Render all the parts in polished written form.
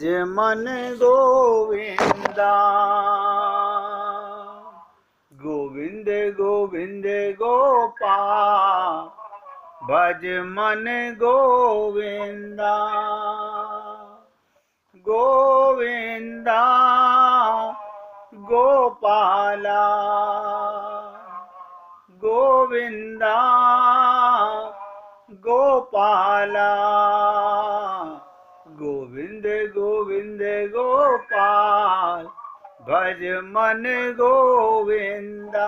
भज मन गोविंदा, गोविंद गोविंद गोपाल। भज मन गोविंदा, गोविंदा गोपाला, गोविंदा गोपाला। गोविंद गोविंद गोपाल, भज मन गोविंदा।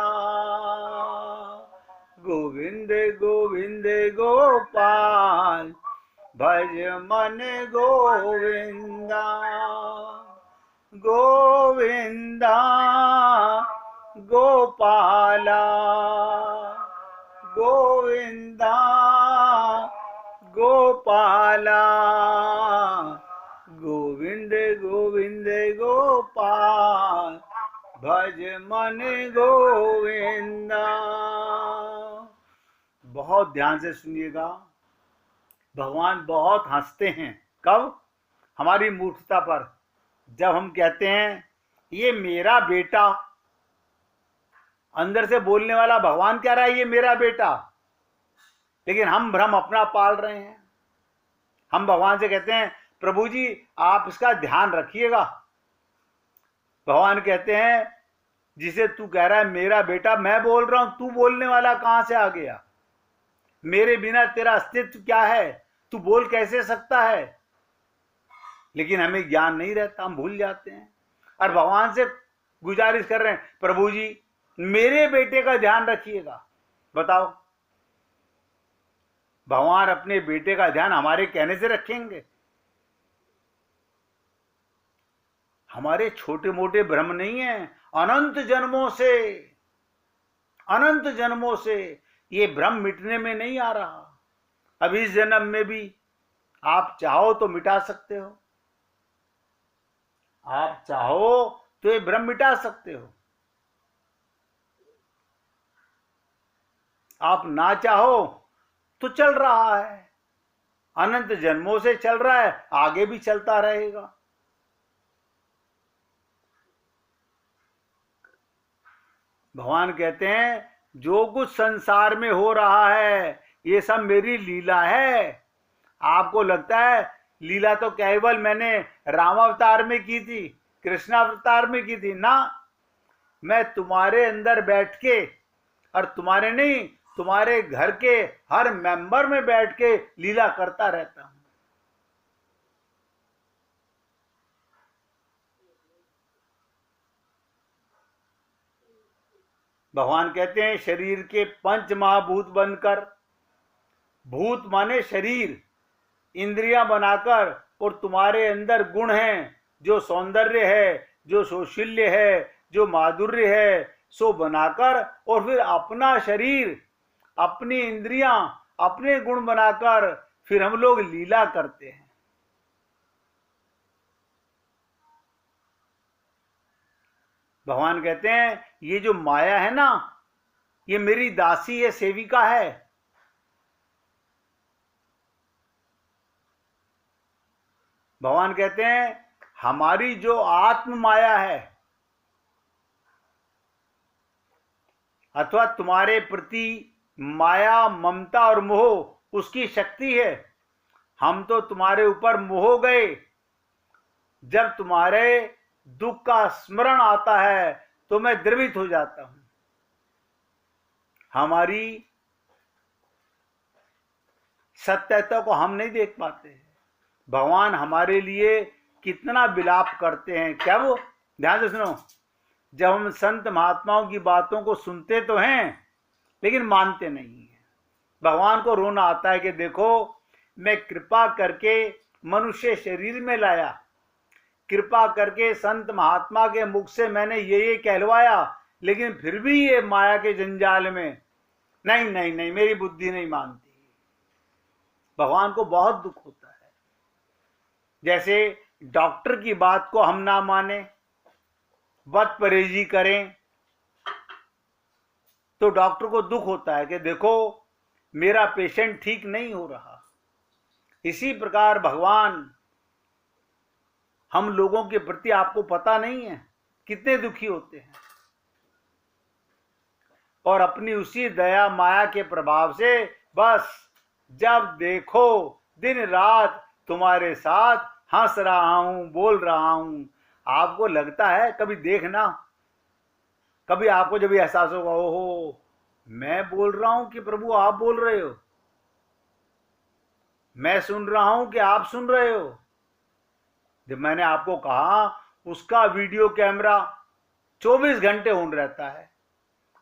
गोविंद गोविंद गोपाल, भज मन गोविंदा। गोविंदा गोपाला, गोविंदा गोपाला। गोविंद गोविंद गोपाल, भज मन गोविंदा। बहुत ध्यान से सुनिएगा। भगवान बहुत हंसते हैं। कब? हमारी मूर्खता पर। जब हम कहते हैं ये मेरा बेटा, अंदर से बोलने वाला भगवान कह रहा है ये मेरा बेटा, लेकिन हम भ्रम अपना पाल रहे हैं। हम भगवान से कहते हैं प्रभु जी आप इसका ध्यान रखिएगा। भगवान कहते हैं जिसे तू कह रहा है मेरा बेटा, मैं बोल रहा हूं, तू बोलने वाला कहां से आ गया? मेरे बिना तेरा अस्तित्व क्या है? तू बोल कैसे सकता है? लेकिन हमें ज्ञान नहीं रहता, हम भूल जाते हैं और भगवान से गुजारिश कर रहे हैं प्रभु जी मेरे बेटे का ध्यान रखिएगा। बताओ, भगवान अपने बेटे का ध्यान हमारे कहने से रखेंगे? हमारे छोटे मोटे भ्रम नहीं है। अनंत जन्मों से ये भ्रम मिटने में नहीं आ रहा। अब इस जन्म में भी आप चाहो तो मिटा सकते हो। आप चाहो तो ये भ्रम मिटा सकते हो। आप ना चाहो तो चल रहा है, अनंत जन्मों से चल रहा है, आगे भी चलता रहेगा। भगवान कहते हैं जो कुछ संसार में हो रहा है ये सब मेरी लीला है। आपको लगता है लीला तो केवल मैंने राम अवतार में की थी, कृष्ण अवतार में की थी? ना, मैं तुम्हारे अंदर बैठ के, और तुम्हारे नहीं, तुम्हारे घर के हर मेंबर में बैठ के लीला करता रहता हूं। भगवान कहते हैं शरीर के पंच महाभूत बनकर, भूत माने शरीर, इंद्रियां बनाकर, और तुम्हारे अंदर गुण हैं, जो सौंदर्य है, जो सौशील्य है, जो माधुर्य है, सो बनाकर, और फिर अपना शरीर, अपनी इंद्रियां, अपने गुण बनाकर फिर हम लोग लीला करते हैं। भगवान कहते हैं ये जो माया है ना, ये मेरी दासी है, सेविका है। भगवान कहते हैं हमारी जो आत्म माया है, अथवा तुम्हारे प्रति माया, ममता और मोह उसकी शक्ति है। हम तो तुम्हारे ऊपर मोह गए। जब तुम्हारे दुख का स्मरण आता है तो मैं द्रवित हो जाता हूं। हमारी सत्यता को हम नहीं देख पाते। भगवान हमारे लिए कितना विलाप करते हैं। क्या वो? ध्यान से सुनो। जब हम संत महात्माओं की बातों को सुनते तो हैं लेकिन मानते नहीं हैं। भगवान को रोना आता है कि देखो मैं कृपा करके मनुष्य शरीर में लाया, कृपा करके संत महात्मा के मुख से मैंने ये कहलवाया, लेकिन फिर भी ये माया के जंजाल में नहीं नहीं नहीं, मेरी बुद्धि नहीं मानती। भगवान को बहुत दुख होता है। जैसे डॉक्टर की बात को हम ना माने, वत परहेजी करें, तो डॉक्टर को दुख होता है कि देखो मेरा पेशेंट ठीक नहीं हो रहा। इसी प्रकार भगवान हम लोगों के प्रति आपको पता नहीं है कितने दुखी होते हैं, और अपनी उसी दया माया के प्रभाव से बस जब देखो दिन रात तुम्हारे साथ हंस रहा हूं, बोल रहा हूं। आपको लगता है, कभी देखना, कभी आपको जब एहसास होगा, ओहो मैं बोल रहा हूं कि प्रभु आप बोल रहे हो, मैं सुन रहा हूं कि आप सुन रहे हो। जब मैंने आपको कहा उसका वीडियो कैमरा 24 घंटे ऑन रहता है,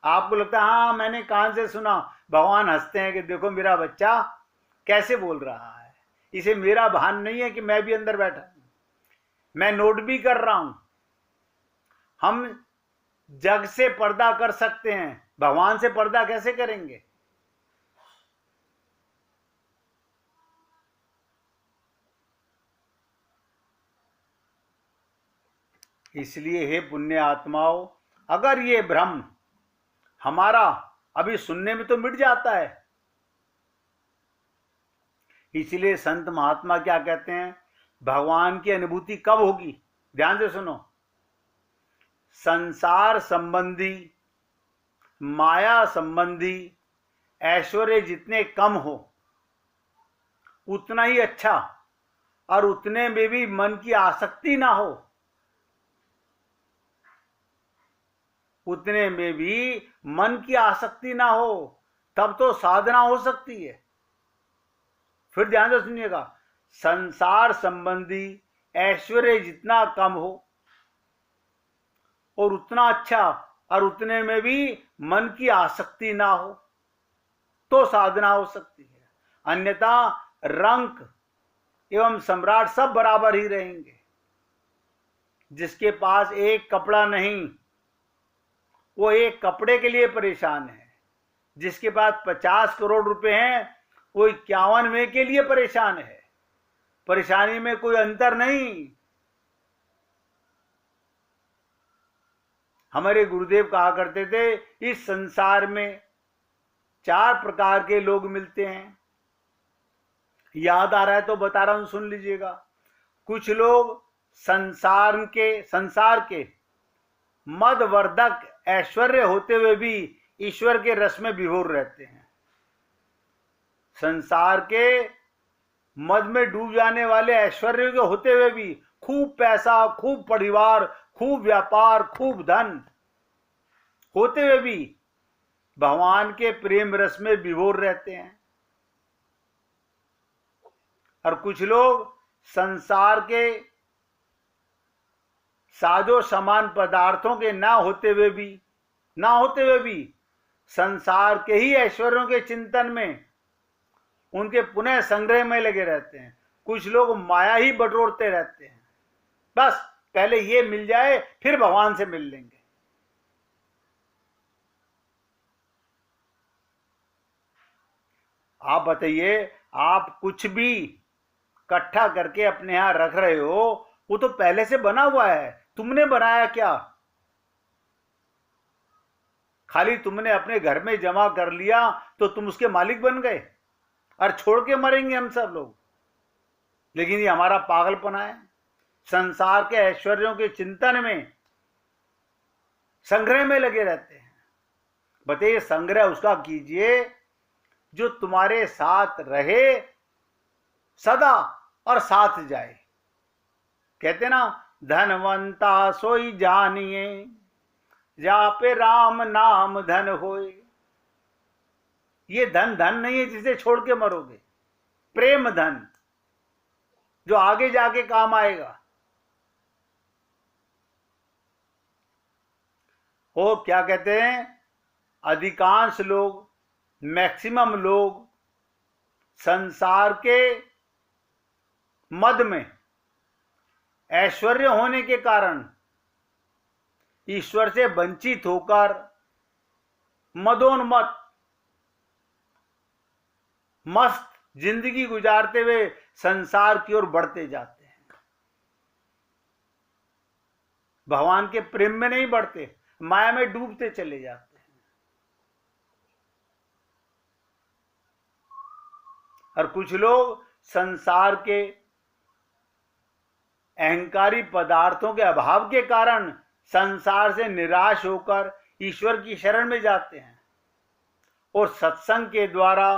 आपको लगता है हाँ मैंने कान से सुना। भगवान हंसते हैं कि देखो मेरा बच्चा कैसे बोल रहा है, इसे मेरा भान नहीं है कि मैं भी अंदर बैठा हूं, मैं नोट भी कर रहा हूं। हम जग से पर्दा कर सकते हैं, भगवान से पर्दा कैसे करेंगे? इसलिए हे पुण्य आत्माओं, अगर ये भ्रम हमारा अभी सुनने में तो मिट जाता है, इसलिए संत महात्मा क्या कहते हैं, भगवान की अनुभूति कब होगी? ध्यान से सुनो। संसार संबंधी, माया संबंधी ऐश्वर्य जितने कम हो उतना ही अच्छा, और उतने में भी मन की आसक्ति ना हो, उतने में भी मन की आसक्ति ना हो, तब तो साधना हो सकती है। फिर ध्यान से सुनिएगा, संसार संबंधी ऐश्वर्य जितना कम हो और उतना अच्छा, और उतने में भी मन की आसक्ति ना हो, तो साधना हो सकती है। अन्यथा रंक एवं सम्राट सब बराबर ही रहेंगे। जिसके पास एक कपड़ा नहीं वो एक कपड़े के लिए परेशान है, जिसके पास 50 करोड़ रुपए हैं वो 51वें के लिए परेशान है। परेशानी में कोई अंतर नहीं। हमारे गुरुदेव कहा करते थे, इस संसार में 4 प्रकार के लोग मिलते हैं। याद आ रहा है तो बता रहा हूं, सुन लीजिएगा। कुछ लोग संसार के मदवर्धक ऐश्वर्य होते हुए भी ईश्वर के रस में विभोर रहते हैं। संसार के मद में डूब जाने वाले ऐश्वर्य के होते हुए भी, खूब पैसा, खूब परिवार, खूब व्यापार, खूब धन होते हुए भी भगवान के प्रेम रस में विभोर रहते हैं। और कुछ लोग संसार के साजो समान पदार्थों के ना होते हुए भी संसार के ही ऐश्वर्यों के चिंतन में, उनके पुनः संग्रह में लगे रहते हैं। कुछ लोग माया ही बटोरते रहते हैं, बस पहले ये मिल जाए फिर भगवान से मिल लेंगे। आप बताइए, आप कुछ भी इकट्ठा करके अपने यहां रख रहे हो, वो तो पहले से बना हुआ है, तुमने बनाया क्या? खाली तुमने अपने घर में जमा कर लिया तो तुम उसके मालिक बन गए, और छोड़ के मरेंगे हम सब लोग। लेकिन ये हमारा पागलपना है। संसार के ऐश्वर्यों के चिंतन में, संग्रह में लगे रहते हैं। बताइए, संग्रह उसका कीजिए जो तुम्हारे साथ रहे सदा और साथ जाए। कहते ना, धनवंता सोई जानिए, जा पे राम नाम धन होए। ये धन धन नहीं है जिसे छोड़ के मरोगे, प्रेम धन जो आगे जाके काम आएगा। वो क्या कहते हैं, अधिकांश लोग, मैक्सिमम लोग संसार के मद में, ऐश्वर्य होने के कारण ईश्वर से वंचित होकर मदोन्मत्त मस्त जिंदगी गुजारते हुए संसार की ओर बढ़ते जाते हैं। भगवान के प्रेम में नहीं बढ़ते, माया में डूबते चले जाते हैं। और कुछ लोग संसार के अहंकारी पदार्थों के अभाव के कारण संसार से निराश होकर ईश्वर की शरण में जाते हैं और सत्संग के द्वारा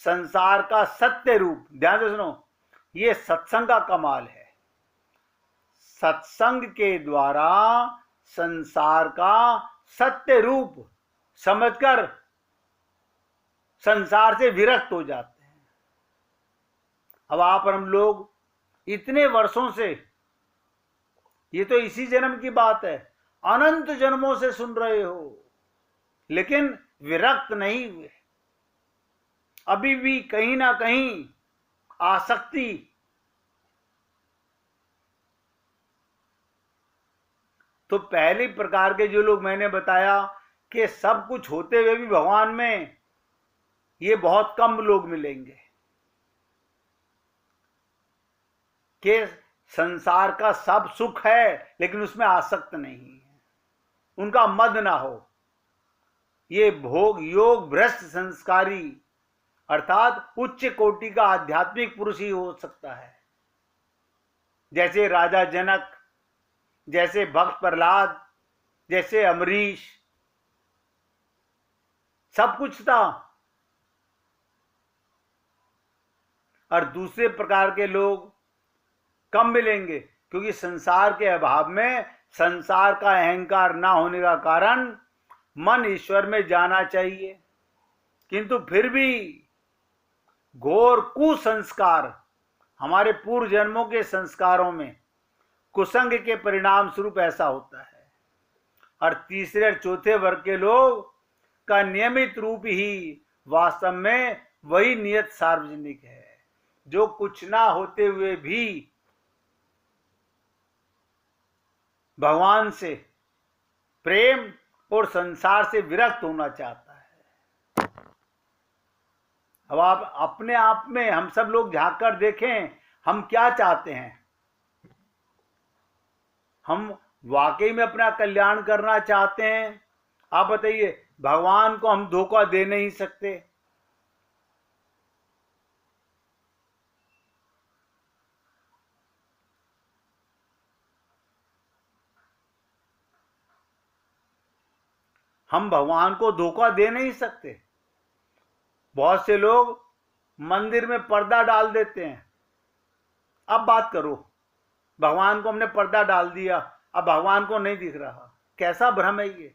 संसार का सत्य रूप, ध्यान से सुनो, ये सत्संग का कमाल है। सत्संग के द्वारा संसार का सत्य रूप समझकर संसार से विरक्त हो जाते हैं। अब आप और हम लोग इतने वर्षों से, ये तो इसी जन्म की बात है, अनंत जन्मों से सुन रहे हो, लेकिन विरक्त नहीं हुए। अभी भी कहीं ना कहीं आसक्ति, तो पहले प्रकार के जो लोग मैंने बताया कि सब कुछ होते हुए भी भगवान में, ये बहुत कम लोग मिलेंगे कि संसार का सब सुख है लेकिन उसमें आसक्त नहीं है, उनका मद ना हो। ये भोग योग भ्रष्ट संस्कारी अर्थात उच्च कोटि का आध्यात्मिक पुरुष ही हो सकता है। जैसे राजा जनक, जैसे भक्त प्रहलाद, जैसे अमरीश, सब कुछ था। और दूसरे प्रकार के लोग कम मिलेंगे, क्योंकि संसार के अभाव में, संसार का अहंकार ना होने का कारण मन ईश्वर में जाना चाहिए, किंतु फिर भी घोर कुसंस्कार, हमारे पूर्व जन्मों के संस्कारों में कुसंग के परिणाम स्वरूप ऐसा होता है। और तीसरे और चौथे वर्ग के लोग का नियमित रूप ही वास्तव में वही नियत सार्वजनिक है, जो कुछ ना होते हुए भी भगवान से प्रेम और संसार से विरक्त होना चाहता है। अब आप अपने आप में, हम सब लोग झांक कर देखें, हम क्या चाहते हैं। हम वाकई में अपना कल्याण करना चाहते हैं? आप बताइए। भगवान को हम धोखा दे नहीं सकते। हम भगवान को धोखा दे नहीं सकते। बहुत से लोग मंदिर में पर्दा डाल देते हैं। अब बात करो, भगवान को हमने पर्दा डाल दिया, अब भगवान को नहीं दिख रहा, कैसा भ्रम है ये।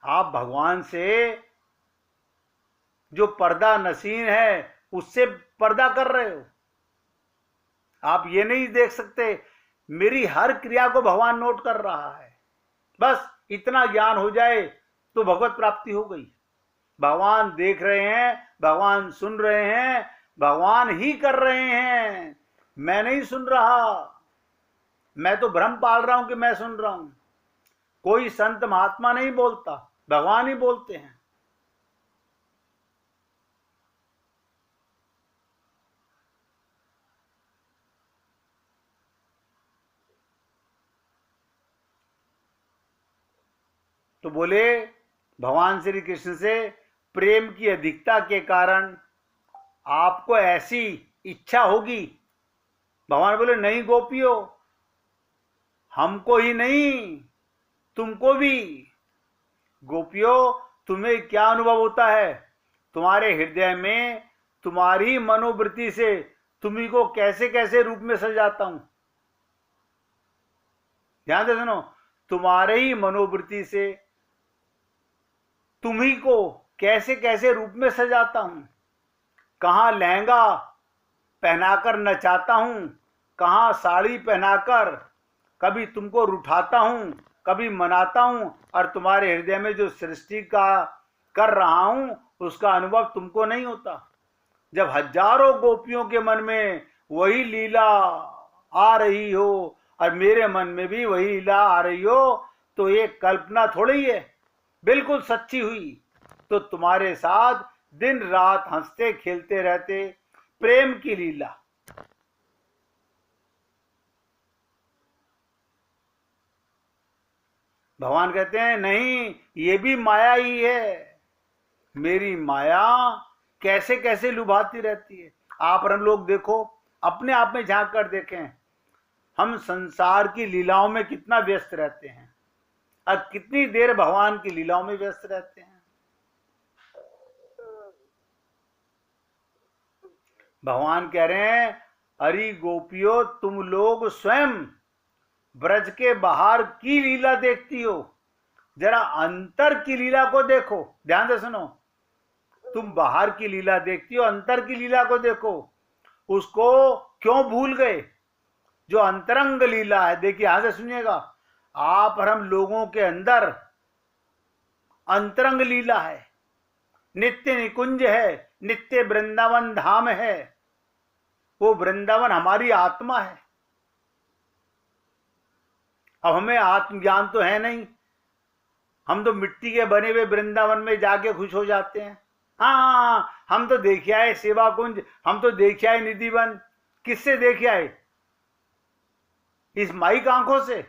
आप भगवान से जो पर्दा नसीन है उससे पर्दा कर रहे हो। आप ये नहीं देख सकते मेरी हर क्रिया को भगवान नोट कर रहा है। बस इतना ज्ञान हो जाए तो भगवत प्राप्ति हो गई। भगवान देख रहे हैं, भगवान सुन रहे हैं, भगवान ही कर रहे हैं, मैं नहीं सुन रहा। मैं तो भ्रम पाल रहा हूं कि मैं सुन रहा हूं। कोई संत महात्मा नहीं बोलता, भगवान ही बोलते हैं। तो बोले भगवान श्री कृष्ण से प्रेम की अधिकता के कारण आपको ऐसी इच्छा होगी। भगवान बोले नहीं गोपियों, हमको ही नहीं तुमको भी। गोपियों, तुम्हें क्या अनुभव होता है? तुम्हारे हृदय में तुम्हारी मनोवृत्ति से तुम्ही को कैसे कैसे रूप में सजाता हूं। ध्यान से सुनो, तुम्हारे ही मनोवृत्ति से तुम्ही को कैसे कैसे रूप में सजाता हूं। कहां लहंगा पहनाकर नचाता हूं, कहां साड़ी पहनाकर कभी तुमको रुठाता हूं, कभी मनाता हूं, और तुम्हारे हृदय में जो सृष्टि का कर रहा हूं उसका अनुभव तुमको नहीं होता। जब हजारों गोपियों के मन में वही लीला आ रही हो और मेरे मन में भी वही लीला आ रही हो, तो ये कल्पना थोड़ी है, बिल्कुल सच्ची हुई। तो तुम्हारे साथ दिन रात हंसते खेलते रहते, प्रेम की लीला। भगवान कहते हैं नहीं, ये भी माया ही है। मेरी माया कैसे कैसे लुभाती रहती है। आप और हम लोग देखो, अपने आप में झांक कर देखें, हम संसार की लीलाओं में कितना व्यस्त रहते हैं और कितनी देर भगवान की लीलाओं में व्यस्त रहते हैं। भगवान कह रहे हैं, अरे गोपियों, तुम लोग स्वयं ब्रज के बाहर की लीला देखती हो, जरा अंतर की लीला को देखो। ध्यान से सुनो, तुम बाहर की लीला देखती हो, अंतर की लीला को देखो। उसको क्यों भूल गए? जो अंतरंग लीला है, देखिए यहां से सुनिएगा, आप और हम लोगों के अंदर अंतरंग लीला है, नित्य निकुंज है, नित्य वृंदावन धाम है। वो वृंदावन हमारी आत्मा है। अब हमें आत्मज्ञान तो है नहीं, हम तो मिट्टी के बने हुए वृंदावन में जाके खुश हो जाते हैं। हाँ, हम तो देखे आए सेवा कुंज, हम तो देखे आए निधि वन। किससे देखे आए? इस माइक आंखों से,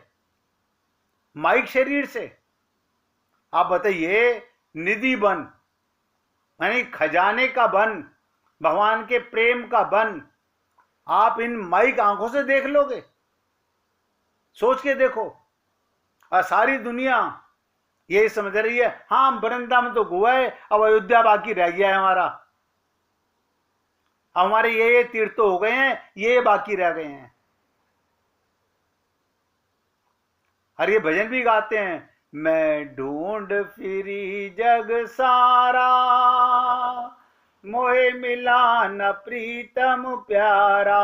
माइक शरीर से। आप बताइए, निधि वन यानी खजाने का वन, भगवान के प्रेम का वन, आप इन माइक आंखों से देख लोगे? सोच के देखो। और सारी दुनिया यही समझ रही है, हाँ वृंदावन तो हुआ है, अब अयोध्या बाकी रह गया है हमारा, हमारे ये तीर्थ हो गए हैं, ये बाकी रह गए हैं। और ये भजन भी गाते हैं, मैं ढूंढ फिरी जग सारा, मोहे मिला न प्रीतम प्यारा,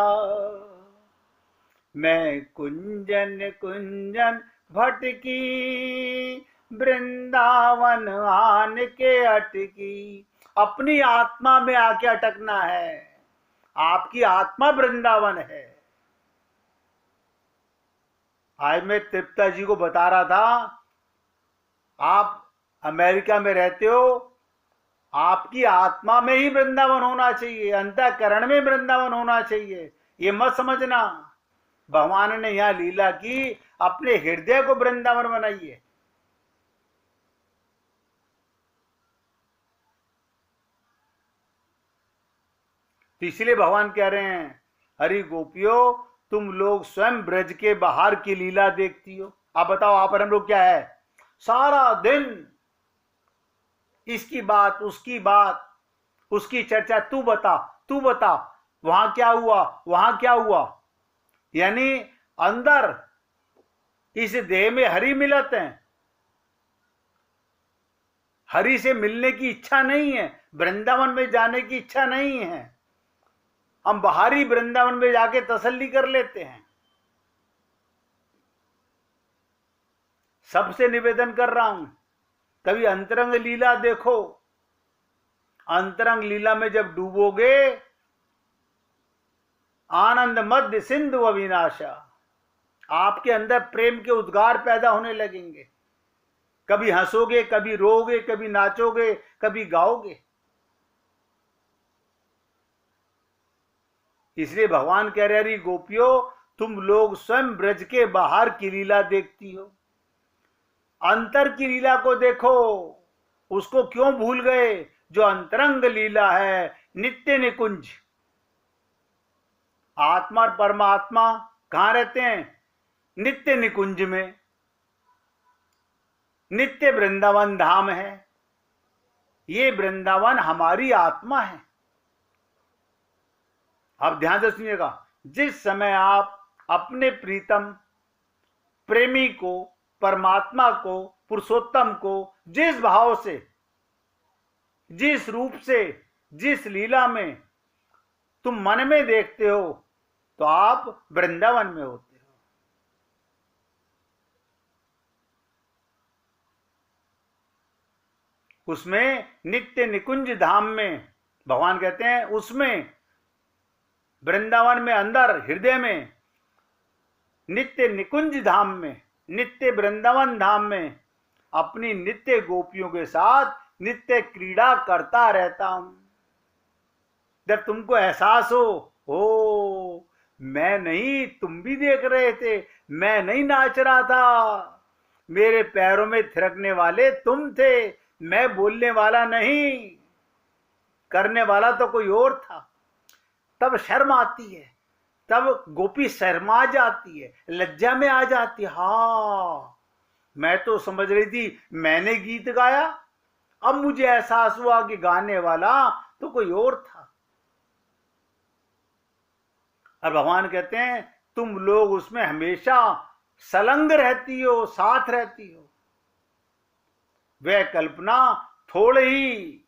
मैं कुंजन कुंजन भटकी, वृंदावन आन के अटकी। अपनी आत्मा में आके अटकना है। आपकी आत्मा वृंदावन है। आज मैं तृप्ता जी को बता रहा था, आप अमेरिका में रहते हो, आपकी आत्मा में ही वृंदावन होना चाहिए, अंतःकरण में वृंदावन होना चाहिए। ये मत समझना भगवान ने यहां लीला की, अपने हृदय को वृंदावन बनाइए। तो इसलिए भगवान कह रहे हैं, हरि गोपियों, तुम लोग स्वयं ब्रज के बाहर की लीला देखती हो। आप बताओ, आप और हम लोग क्या है, सारा दिन इसकी बात, उसकी बात, उसकी चर्चा, तू बता, तू बता, वहां क्या हुआ, वहां क्या हुआ। यानी अंदर इस देह में हरि मिलत हैं, हरि से मिलने की इच्छा नहीं है, वृंदावन में जाने की इच्छा नहीं है। हम बाहरी वृंदावन में जाके तसल्ली कर लेते हैं। सबसे निवेदन कर रहा हूं, कभी अंतरंग लीला देखो। अंतरंग लीला में जब डूबोगे, आनंद मध्य सिंधु अविनाशा, आपके अंदर प्रेम के उद्गार पैदा होने लगेंगे। कभी हंसोगे, कभी रोओगे, कभी नाचोगे, कभी गाओगे। इसलिए भगवान कह रहे, गोपियों, तुम लोग स्वयं ब्रज के बाहर की लीला देखती हो, अंतर की लीला को देखो। उसको क्यों भूल गए? जो अंतरंग लीला है, नित्य निकुंज। आत्मा और परमात्मा कहां रहते हैं? नित्य निकुंज में। नित्य वृंदावन धाम है। ये वृंदावन हमारी आत्मा है। आप ध्यान से सुनिएगा, जिस समय आप अपने प्रीतम प्रेमी को, परमात्मा को, पुरुषोत्तम को जिस भाव से, जिस रूप से, जिस लीला में तुम मन में देखते हो, तो आप वृंदावन में होते हो। उसमें नित्य निकुंज धाम में भगवान कहते हैं, उसमें वृंदावन में, अंदर हृदय में, नित्य निकुंज धाम में, नित्य वृंदावन धाम में अपनी नित्य गोपियों के साथ नित्य क्रीड़ा करता रहता हूं। जब तुमको एहसास हो मैं नहीं, तुम भी देख रहे थे, मैं नहीं नाच रहा था, मेरे पैरों में थिरकने वाले तुम थे, मैं बोलने वाला नहीं, करने वाला तो कोई और था, तब शर्म आती है। तब गोपी शर्मा जाती है, लज्जा में आ जाती है। हाँ, मैं तो समझ रही थी मैंने गीत गाया, अब मुझे एहसास हुआ कि गाने वाला तो कोई और था। और भगवान कहते हैं तुम लोग उसमें हमेशा संलग्न रहती हो, साथ रहती हो। वह कल्पना थोड़े ही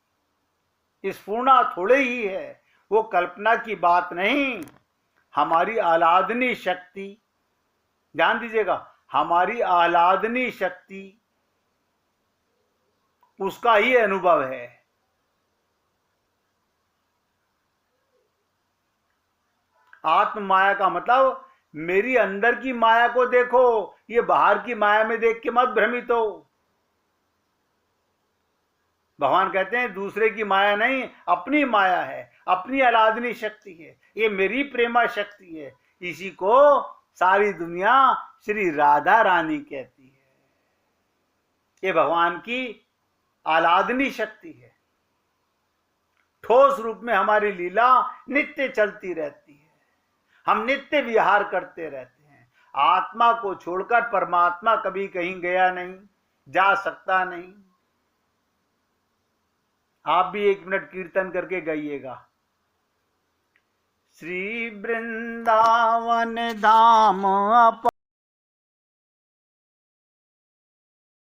स्फूर्णा थोड़े ही है, वो कल्पना की बात नहीं, हमारी आह्लादनी शक्ति, ध्यान दीजिएगा, हमारी आह्लादनी शक्ति उसका ही अनुभव है। आत्म माया का मतलब मेरी अंदर की माया को देखो, ये बाहर की माया में देख के मत भ्रमित हो। भगवान कहते हैं दूसरे की माया नहीं, अपनी माया है, अपनी आह्लादनी शक्ति है, ये मेरी प्रेमा शक्ति है। इसी को सारी दुनिया श्री राधा रानी कहती है। ये भगवान की आह्लादनी शक्ति है। ठोस रूप में हमारी लीला नित्य चलती रहती है, हम नित्य विहार करते रहते हैं। आत्मा को छोड़कर परमात्मा कभी कहीं गया नहीं, जा सकता नहीं। आप भी 1 मिनट कीर्तन करके गाइएगा। श्री वृंदावन धाम